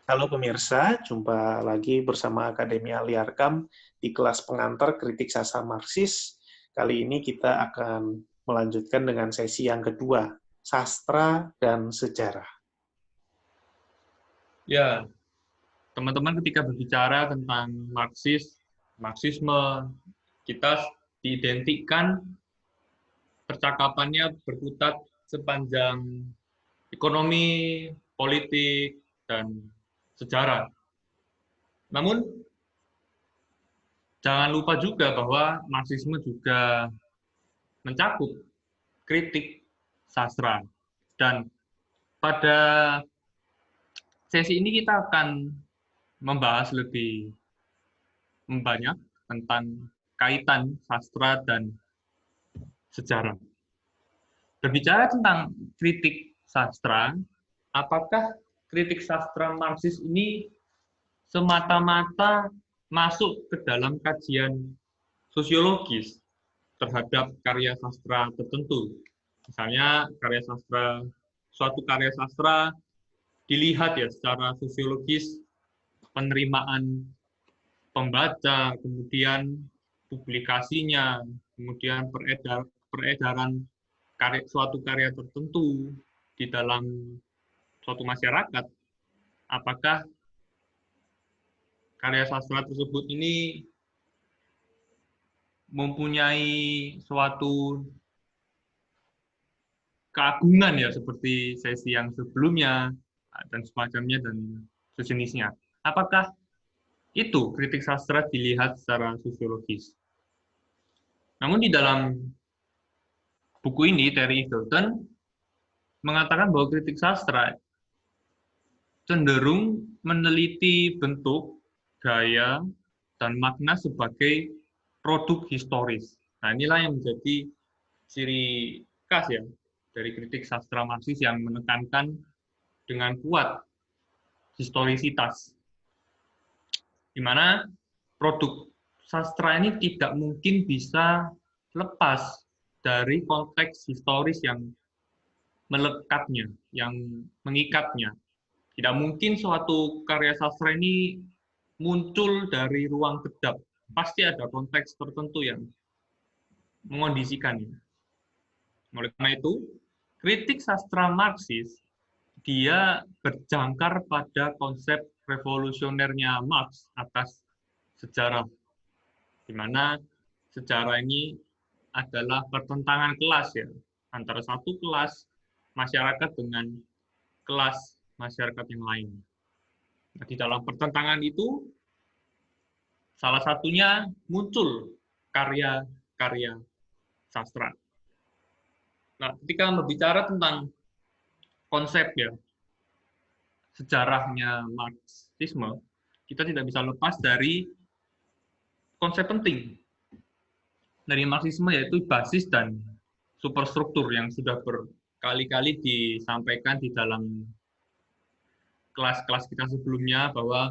Halo pemirsa, jumpa lagi bersama Akademi Aliarkam di kelas pengantar kritik sastra Marxis. Kali ini kita akan melanjutkan dengan sesi yang kedua, sastra dan sejarah. Ya, teman-teman ketika berbicara tentang Marxisme, kita diidentikan percakapannya berkutat sepanjang ekonomi, politik, dan sejarah. Namun, jangan lupa juga bahwa Marxisme juga mencakup kritik sastra. Dan pada sesi ini kita akan membahas lebih banyak tentang kaitan sastra dan sejarah. Berbicara tentang kritik sastra, apakah kritik sastra Marxis ini semata-mata masuk ke dalam kajian sosiologis terhadap karya sastra tertentu? Misalnya suatu karya sastra dilihat ya secara sosiologis, penerimaan pembaca, kemudian publikasinya, kemudian peredaran suatu karya tertentu di dalam suatu masyarakat, apakah karya sastra tersebut ini mempunyai suatu keagungan ya seperti sesi yang sebelumnya dan semacamnya dan sejenisnya. Apakah itu kritik sastra dilihat secara sosiologis? Namun di dalam buku ini Terry Eagleton mengatakan bahwa kritik sastra cenderung meneliti bentuk, gaya, dan makna sebagai produk historis. Nah, inilah yang menjadi ciri khas ya dari kritik sastra Marxis yang menekankan dengan kuat historisitas, di mana produk sastra ini tidak mungkin bisa lepas dari konteks historis yang melekatnya, yang mengikatnya. Tidak mungkin suatu karya sastra ini muncul dari ruang kedap. Pasti ada konteks tertentu yang mengondisikannya. Oleh karena itu, kritik sastra Marxis dia berjangkar pada konsep revolusionernya Marx atas sejarah, di mana sejarah ini adalah pertentangan kelas ya, antara satu kelas masyarakat dengan kelas masyarakat yang lain. Nah, di dalam pertentangan itu salah satunya muncul karya-karya sastra. Nah, ketika berbicara tentang konsep ya, sejarahnya Marxisme, kita tidak bisa lepas dari konsep penting dari Marxisme, yaitu basis dan superstruktur yang sudah berkali-kali disampaikan di dalam kelas-kelas kita sebelumnya, bahwa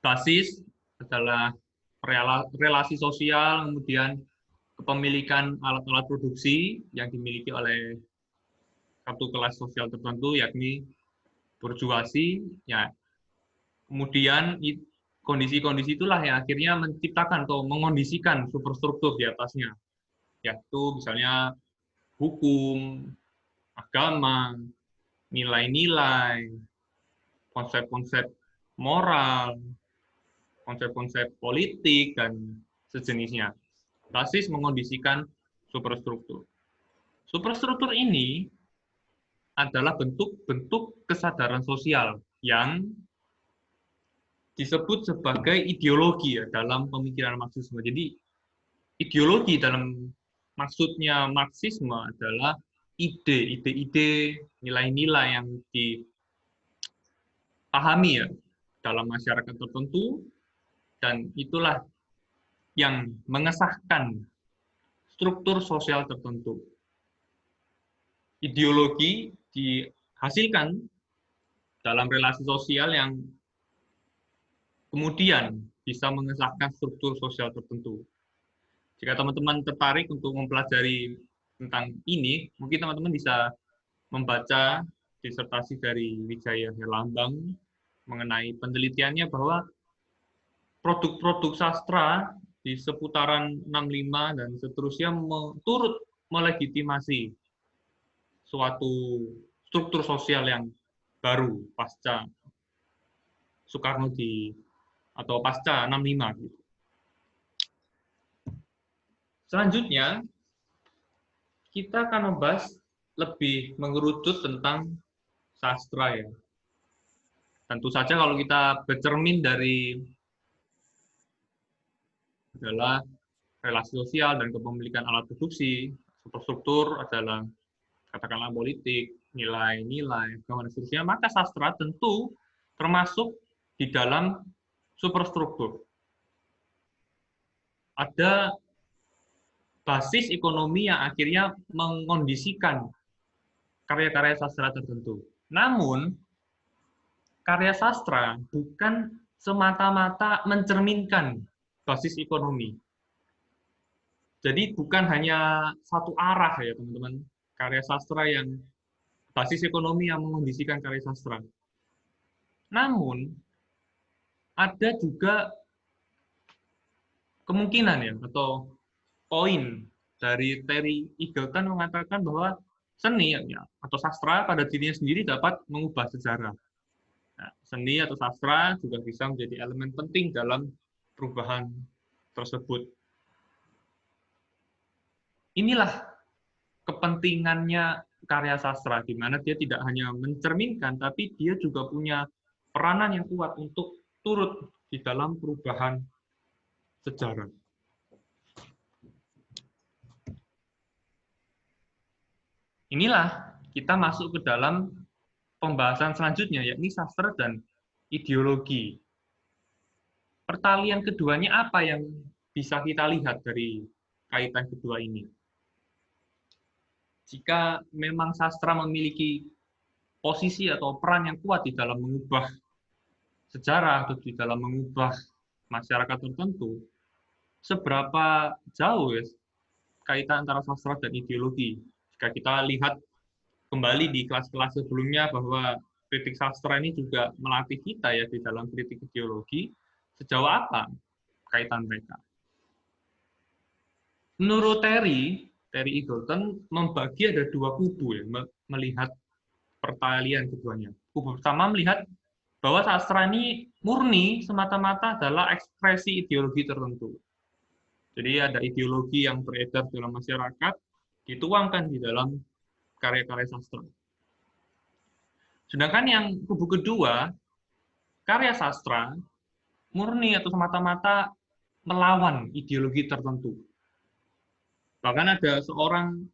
basis adalah relasi sosial, kemudian kepemilikan alat-alat produksi yang dimiliki oleh satu kelas sosial tertentu, yakni burjuasi. Ya, kemudian kondisi-kondisi itulah yang akhirnya menciptakan atau mengondisikan superstruktur di atasnya, yaitu misalnya hukum, agama, nilai-nilai, konsep-konsep moral, konsep-konsep politik, dan sejenisnya. Basis mengondisikan superstruktur. Superstruktur ini adalah bentuk-bentuk kesadaran sosial yang disebut sebagai ideologi ya dalam pemikiran Marxisme. Jadi ideologi dalam maksudnya Marxisme adalah ide-ide, nilai-nilai yang dipahami ya dalam masyarakat tertentu, dan itulah yang mengesahkan struktur sosial tertentu. Ideologi dihasilkan dalam relasi sosial yang kemudian bisa mengesahkan struktur sosial tertentu. Jika teman-teman tertarik untuk mempelajari tentang ini, mungkin teman-teman bisa membaca disertasi dari Wijaya Herlambang mengenai penelitiannya bahwa produk-produk sastra di seputaran 65 dan seterusnya turut melegitimasi suatu struktur sosial yang baru pasca Soekarno atau pasca 65 gitu. Selanjutnya kita akan membahas lebih mengerucut tentang sastra ya. Tentu saja kalau kita bercermin dari adalah relasi sosial dan kepemilikan alat produksi, superstruktur adalah katakanlah politik, nilai-nilai, agama dan seterusnya, maka sastra tentu termasuk di dalam superstruktur. Ada basis ekonomi yang akhirnya mengondisikan karya-karya sastra tertentu. Namun, karya sastra bukan semata-mata mencerminkan basis ekonomi. Jadi bukan hanya satu arah ya teman-teman, karya sastra yang basis ekonomi yang mengondisikan karya sastra. Namun, ada juga kemungkinan ya, atau poin dari Terry Eagleton mengatakan bahwa seni ya, atau sastra pada dirinya sendiri dapat mengubah sejarah. Nah, seni atau sastra juga bisa menjadi elemen penting dalam perubahan tersebut. Inilah kepentingannya karya sastra, di mana dia tidak hanya mencerminkan, tapi dia juga punya peranan yang kuat untuk turut di dalam perubahan sejarah. Inilah kita masuk ke dalam pembahasan selanjutnya, yakni sastra dan ideologi. Pertalian keduanya apa yang bisa kita lihat dari kaitan kedua ini? Jika memang sastra memiliki posisi atau peran yang kuat di dalam mengubah sejarah atau di dalam mengubah masyarakat tertentu, seberapa jauh ya kaitan antara sastra dan ideologi? Jika kita lihat kembali di kelas-kelas sebelumnya bahwa kritik sastra ini juga melatih kita ya di dalam kritik ideologi, sejauh apa kaitan mereka? Menurut Terry Eagleton membagi ada dua kubu ya, melihat pertalian keduanya. Kubu pertama melihat bahwa sastra ini murni semata-mata adalah ekspresi ideologi tertentu. Jadi ada ideologi yang beredar dalam masyarakat, dituangkan di dalam karya-karya sastra. Sedangkan yang kubu kedua, karya sastra murni atau semata-mata melawan ideologi tertentu. Bahkan ada seorang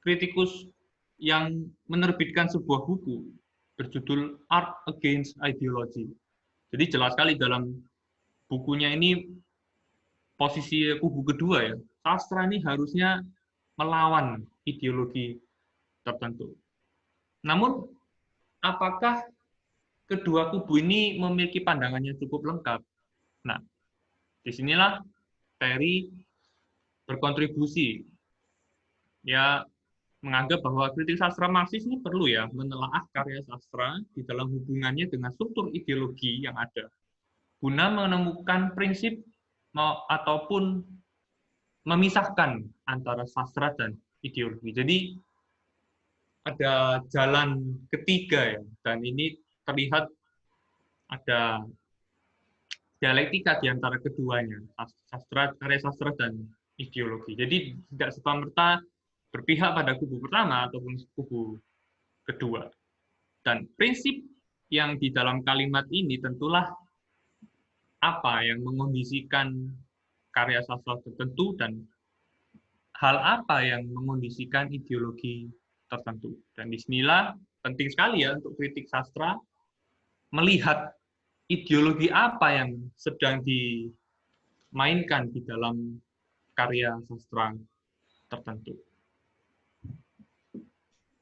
kritikus yang menerbitkan sebuah buku berjudul Art Against Ideology. Jadi jelas sekali dalam bukunya ini posisi kubu kedua ya, sastra ini harusnya melawan ideologi tertentu. Namun, apakah kedua kubu ini memiliki pandangan yang cukup lengkap? Nah, disinilah Terry berkontribusi. Ya, menganggap bahwa kritik sastra Marxis ini perlu ya menelaah karya sastra di dalam hubungannya dengan struktur ideologi yang ada, guna menemukan prinsip ataupun memisahkan antara sastra dan ideologi. Jadi ada jalan ketiga ya, dan ini terlihat ada dialektika di antara keduanya, karya sastra dan ideologi. Jadi tidak serta-merta berpihak pada kubu pertama ataupun kubu kedua. Dan prinsip yang di dalam kalimat ini tentulah apa yang mengondisikan karya sastra tertentu dan hal apa yang mengondisikan ideologi tertentu. Dan disinilah penting sekali ya untuk kritik sastra melihat ideologi apa yang sedang dimainkan di dalam karya sastra tertentu.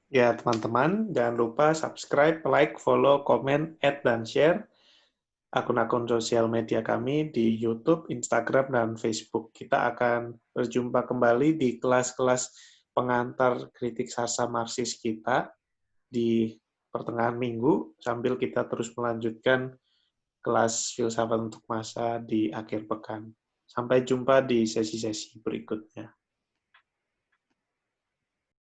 Ya, teman-teman, jangan lupa subscribe, like, follow, komen, add, dan share akun-akun sosial media kami di YouTube, Instagram, dan Facebook. Kita akan berjumpa kembali di kelas-kelas pengantar kritik sastra Marxis kita di pertengahan minggu sambil kita terus melanjutkan kelas filsafat untuk masa di akhir pekan. Sampai jumpa di sesi-sesi berikutnya.